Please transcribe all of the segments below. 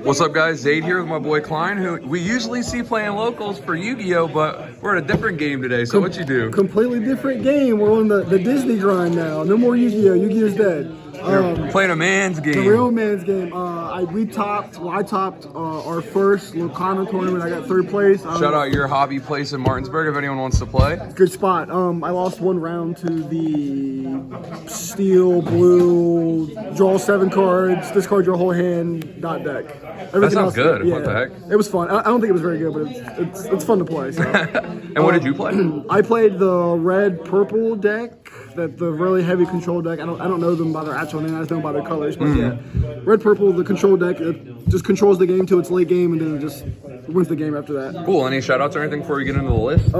What's up, guys? Zaid here with my boy Kline, who we usually see playing locals for Yu-Gi-Oh, but we're at a different game today. So what you do? Completely different game. We're on the Disney grind now. No more Yu-Gi-Oh. Yu-Gi-Oh's dead. You're playing a man's game. The real man's game. I topped our first Lorcana tournament. I got third place. Shout out your hobby place in Martinsburg if anyone wants to play. Good spot. I lost one round to the steel, blue, draw 7 cards, discard your whole hand, dot deck. That sounds good. What the heck? It was fun. I don't think it was very good, but it's fun to play. So. And what did you play? I played the red-purple deck. That the really heavy control deck. I don't know them by their actual name. I just know them by their colors. But yeah, red purple, the control deck. It just controls the game till it's late game, and then it just wins the game after that. Cool. Any shout outs or anything before we get into the list?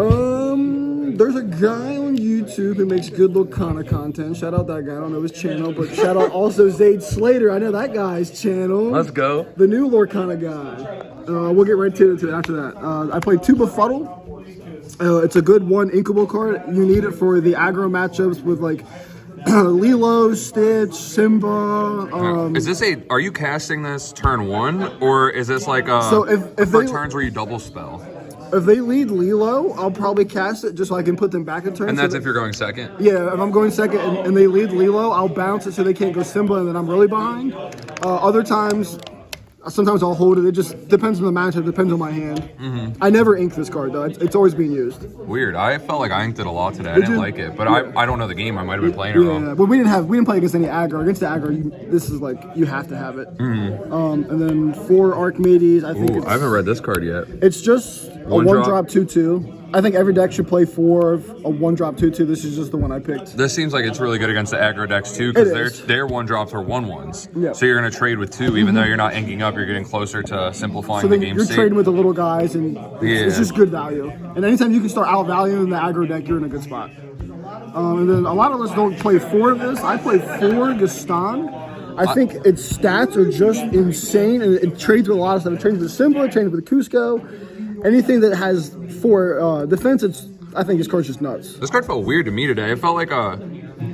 There's a guy on YouTube who makes good Lorcana content. Shout out that guy. I don't know his channel, but shout out also Zaid Slater. I know that guy's channel. Let's go. The new Lorcana guy. We'll get right to it after that. I played 2 Befuddle. It's a good 1 inkable card. You need it for the aggro matchups with like Lilo, Stitch, Simba. Are you casting this turn 1, or is this like for turns where you double spell? If they lead Lilo, I'll probably cast it just so I can put them back a turn. And that's if you're going second? Yeah, if I'm going second and they lead Lilo, I'll bounce it so they can't go Simba and then I'm really behind. Other times, sometimes I'll hold it. It just depends on the matchup, depends on my hand. I never ink this card though. It's always being used. Weird. I felt like I inked it a lot today. I didn't like it, but I don't know the game. I might have been playing it wrong. Yeah, but we didn't play against any aggro. Against the aggro, this is like you have to have it. And then 4 Archimedes. I think I haven't read this card yet. It's just a 1-drop 2/2. I think every deck should play 4 of a 1-drop 2/2. This is just the one I picked. This seems like it's really good against the aggro decks too, because their 1-drops are 1/1s. Yeah. So you're going to trade with 2, even though you're not inking up. You're getting closer to simplifying the game you're state. trading with the little guys, and it's just good value. And anytime you can start out valuing the aggro deck, you're in a good spot. And then a lot of us don't play 4 of this. I play 4 Gaston. I think its stats are just insane, and it trades with a lot of stuff. It trades with Simba, it trades with Cusco. Anything that has 4 defense, I think this card's just nuts. This card felt weird to me today. It felt like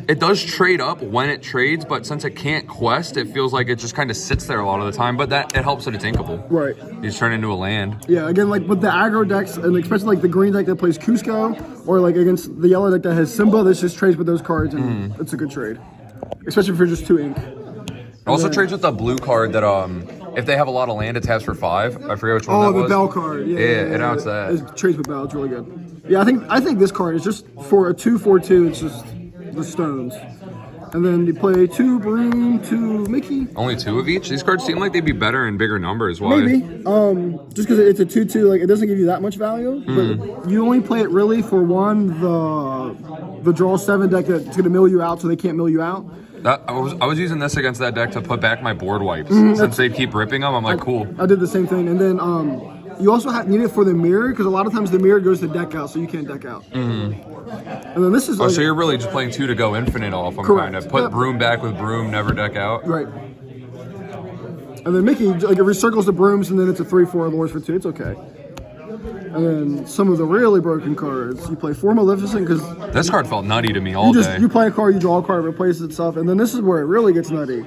it does trade up when it trades, but since it can't quest, it feels like it just kind of sits there a lot of the time. But that it helps that it's inkable. Right. You just turn into a land. Yeah. Again, like with the aggro decks, and especially like the green deck that plays Cusco, or like against the yellow deck that has Simba, this just trades with those cards, and it's a good trade, especially if you're just 2 ink. Also trades with the blue card that if they have a lot of land, it taps for 5. I forget which one that was. Oh, the Bell card. Yeah, it outs that. It trades with Bell. It's really good. Yeah, I think this card is just for a 2/4/2. It's just the stones. And then you play 2 Broom, 2 Mickey. Only 2 of each? These cards seem like they'd be better in bigger numbers. Why? Maybe. Just because it's a 2/2, like it doesn't give you that much value. But you only play it really for the draw 7 deck that's going to mill you out, so they can't mill you out. I was using this against that deck to put back my board wipes. Since they keep ripping them, I'm like, cool. I did the same thing. And then you also need it for the mirror, because a lot of times the mirror goes to deck out, so you can't deck out. And then this is so you're really just playing 2 to go infinite off them, kind of. Put Broom back with Broom, never deck out. Right. And then Mickey, like, it recircles the brooms, and then it's a 3/4 lures for 2. It's okay. And then some of the really broken cards. You play 4 Maleficent, because this card felt nutty to me all day. You play a card, you draw a card, it replaces itself, and then this is where it really gets nutty.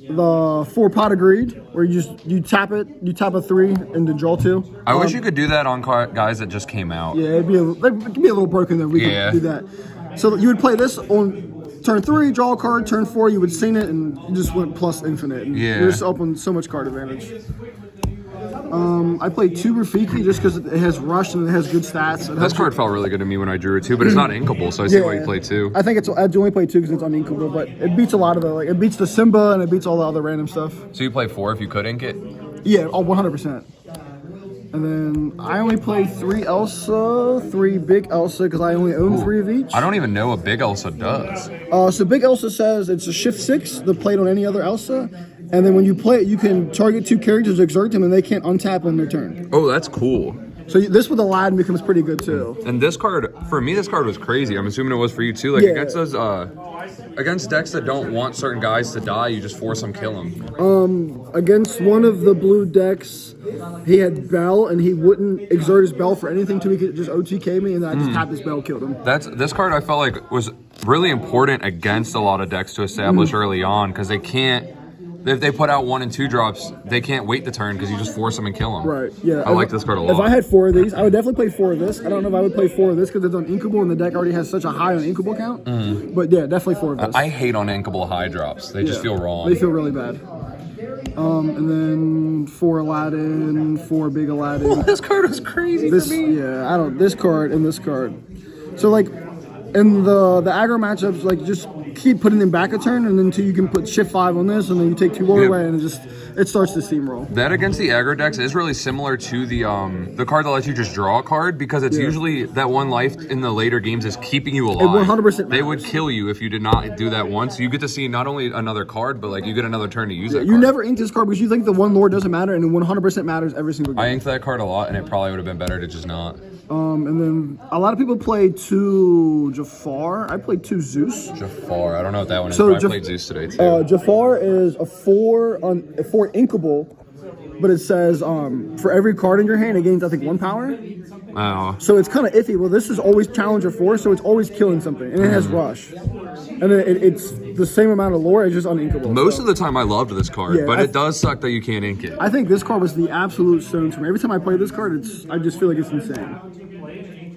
The 4 Pot of Greed, where you tap it, you tap a 3 and then draw 2. I wish you could do that on guys that just came out. Yeah, it could be a little broken, then we could do that. So you would play this on turn 3, draw a card, turn 4, you would sing it, and you just went plus infinite. And you're just open so much card advantage. I played 2 Rafiki just because it has rush and it has good stats. This card felt really good to me when I drew it too, but it's not inkable, so I see why you play 2. I think I do only play 2 because it's uninkable, but it beats a lot of the it beats the Simba and it beats all the other random stuff. So you play 4 if you could ink it? Yeah, 100%. And then I only play 3 Elsa, 3 Big Elsa, because I only own 3 of each. I don't even know what Big Elsa does. So Big Elsa says it's a shift 6, the played on any other Elsa. And then when you play it, you can target 2 characters, exert them, and they can't untap on their turn. Oh, that's cool. So this with Aladdin becomes pretty good too. And this card, for me, this card was crazy. I'm assuming it was for you too. Like against those, against decks that don't want certain guys to die, you just force them, kill them. Against one of the blue decks, he had Bell, and he wouldn't exert his Bell for anything till he could just OTK me, and then I just tapped his Bell, killed him. This card I felt like was really important against a lot of decks to establish early on, because they can't If they put out 1 and 2 drops, they can't wait the turn because you just force them and kill them. Right, yeah. I like this card a lot. If I had 4 of these, I would definitely play 4 of this. I don't know if I would play 4 of this because it's uninkable and the deck already has such a high uninkable count. But yeah, definitely 4 of this. I hate uninkable high drops. They just feel wrong. They feel really bad. And then 4 Aladdin, 4 Big Aladdin. Oh, this card was crazy for me. Yeah, this card and this card. So like in the aggro matchups, like just keep putting them back a turn, and then until you can put shift 5 on this, and then you take 2 more away, and it starts to steamroll. That against the aggro decks is really similar to the card that lets you just draw a card, because it's usually that 1 life in the later games is keeping you alive. It 100%. They would kill you if you did not do that once. You get to see not only another card, but like you get another turn to use that card. You never ink this card because you think the 1 lord doesn't matter, and it 100% matters every single game. I inked that card a lot, and it probably would have been better to just not. And then a lot of people play 2 Jafar. I played 2 Zeus. Jafar, I don't know what that one is, So but I played Zeus today too. Jafar is a 4 inkable, but it says for every card in your hand, it gains I think 1 power. Oh. So it's kind of iffy. Well, this is always Challenger 4, so it's always killing something, and it has Rush, and then it's the same amount of lore. It's just uninkable. Most of the time, I loved this card, but it does suck that you can't ink it. I think this card was the absolute stone for me. Every time I play this card, I just feel like it's insane.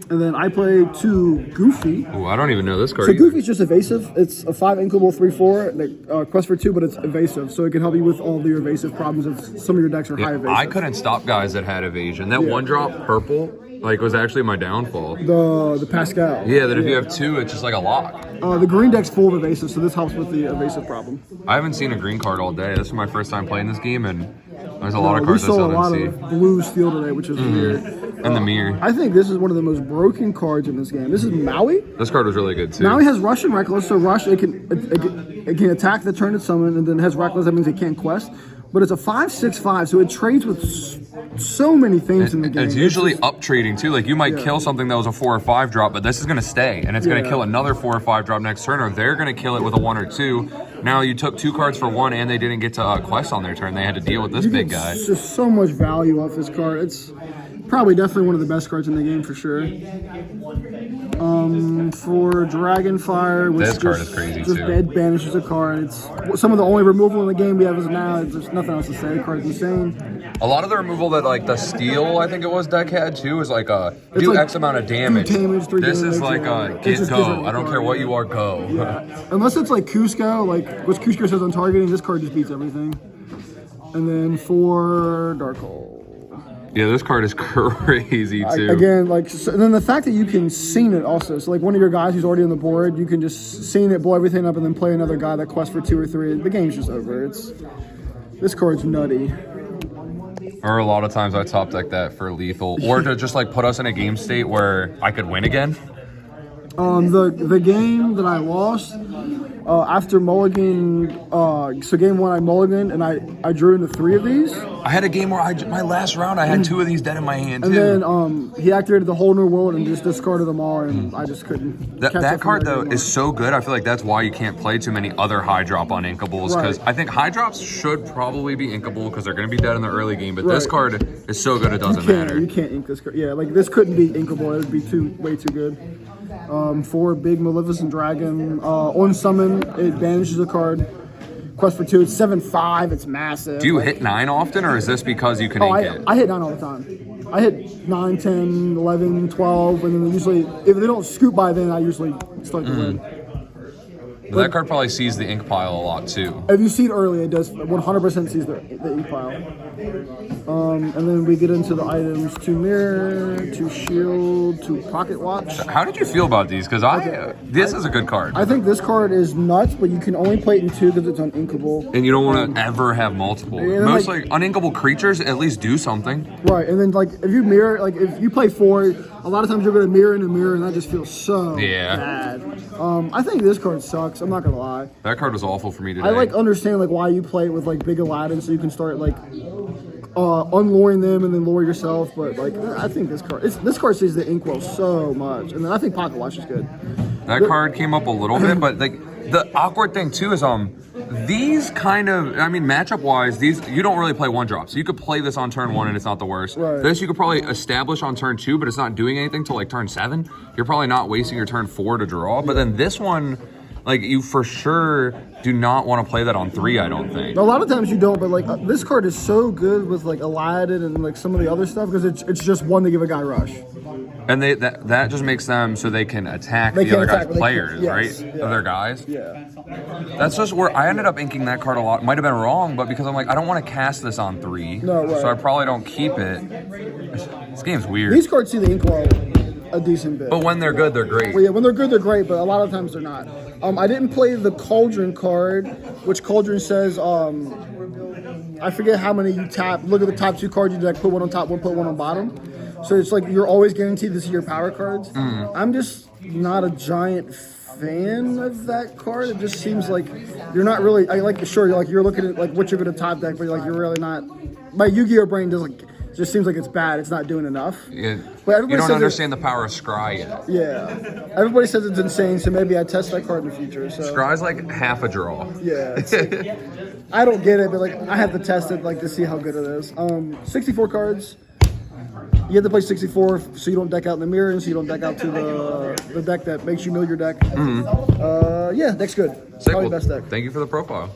And then I play 2 Goofy. Oh, I don't even know this card. So Goofy's just evasive. It's a 5 inkable 3/4 quest for 2, but it's evasive, so it can help you with all your evasive problems if some of your decks are high evasive. I couldn't stop guys that had evasion. That 1-drop purple was actually my downfall. The Pascal. Yeah, that if you have 2, it's just like a lock. The green deck's full of evasive, so this helps with the evasive problem. I haven't seen a green card all day. This is my first time playing this game, and there's a lot of cards I still didn't see. We saw a lot of blue steel today, which is weird. And the mirror. I think this is one of the most broken cards in this game. This is Maui. This card was really good too. Maui has Rush and Reckless, so Rush it can attack the turn it's summoned, and then has Reckless. That means it can't quest. But it's a 5/6/5, so it trades with so many things in the game. It's usually up trading too. Like you might kill something that was a 4 or 5 drop, but this is going to stay, and it's going to kill another 4 or 5 drop next turn, or they're going to kill it with a 1 or 2. Now you took 2 cards for 1, and they didn't get to quest on their turn. They had to deal with this big guy. It's just so much value off this card. It's probably definitely one of the best cards in the game for sure. For Dragonfire, which this card is crazy too. It banishes a card. It's some of the only removal in the game we have as now. There's nothing else to say. The card's insane. A lot of the removal that like the steel, I think it was, deck had too, is like do like X amount of damage. 3 This damage, is like get go. I don't care what you are, go. Yeah. Unless it's like Cusco, like what Cusco says on targeting, this card just beats everything. And then for Dark Hole. Yeah, this card is crazy too. Again, and then the fact that you can scene it also. So like one of your guys who's already on the board, you can just scene it, blow everything up, and then play another guy that quests for 2 or 3. The game's just over. This card's nutty. Or a lot of times I top deck that for lethal, or to just like put us in a game state where I could win again. The game that I lost after mulligan, so game 1 I mulliganed and I drew into 3 of these. I had a game where my last round I had 2 of these dead in my hand too. And then he activated the whole new world and just discarded them all, and I just couldn't. That card though is so good. I feel like that's why you can't play too many other high drop on inkables, because I think high drops should probably be inkable because they're going to be dead in the early game. But this card is so good it doesn't matter. You can't ink this card. Yeah, like this couldn't be inkable. It would be way too good. For Big Maleficent Dragon, on summon it banishes a card. Quest for 2, it's 7/5, it's massive. Do you hit 9 often, or is this because you can ink it? I hit 9 all the time. I hit 9, 10, 11, 12, and then usually, if they don't scoop by then, I usually start to win. But that card probably sees the ink pile a lot too. If you see it early, it does 100% sees the ink pile. And then we get into the items: 2 mirror, 2 shield, 2 pocket watch. How did you feel about these? Because this is a good card. I think this card is nuts, but you can only play it in 2 because it's uninkable. And you don't want to ever have multiple. Most like uninkable creatures at least do something. Right, and then like if you mirror, like if you play 4, a lot of times you're going to mirror in a mirror, and that just feels so bad. I think this card sucks. I'm not gonna lie. That card was awful for me today. I understand why you play it with Big Aladdin, so you can start unluring them and then lure yourself. But I think this card sees the inkwell so much, and then I think Pocket Watch is good. That card came up a little bit, but the awkward thing too is these kind of, matchup wise, you don't really play 1 drop, so you could play this on turn 1 and it's not the worst. Right. This you could probably establish on turn 2, but it's not doing anything till turn 7. You're probably not wasting your turn 4 to draw. But then this one, Like, you for sure do not want to play that on 3, I don't think. A lot of times you don't, but like this card is so good with like Aladdin and like some of the other stuff because it's just one to give a guy rush. And that just makes them so they can attack the other guys' players, right? Yeah. Other guys. Yeah. That's just where I ended up inking that card a lot. Might have been wrong, but because I'm like, I don't want to cast this on 3. No, right. So I probably don't keep it. This game's weird. These cards see the ink well a decent bit. But when they're good, they're great. Well, yeah, when they're good, they're great, but a lot of times they're not. I didn't play the Cauldron card, which Cauldron says, I forget how many you tap. Look at the top 2 cards you deck, put one on top, put one on bottom. So it's like you're always guaranteed to see your power cards. I'm just not a giant fan of that card. It just seems like you're not really. I like sure you're looking at like what you're going to top deck, but like you're really not. My Yu-Gi-Oh brain just seems like it's bad. It's not doing enough. Yeah. But You don't understand the power of Scry yet. Yeah, everybody says it's insane, so maybe I test that card in the future. So Scry's like half a draw. yeah, I don't get it, but like I have to test it like to see how good it is. 64 cards. You have to play 64 so you don't deck out in the mirror and so you don't deck out to the deck that makes you mill your deck. Yeah, deck's good. Sick. Probably Well, best deck. Thank you for the profile.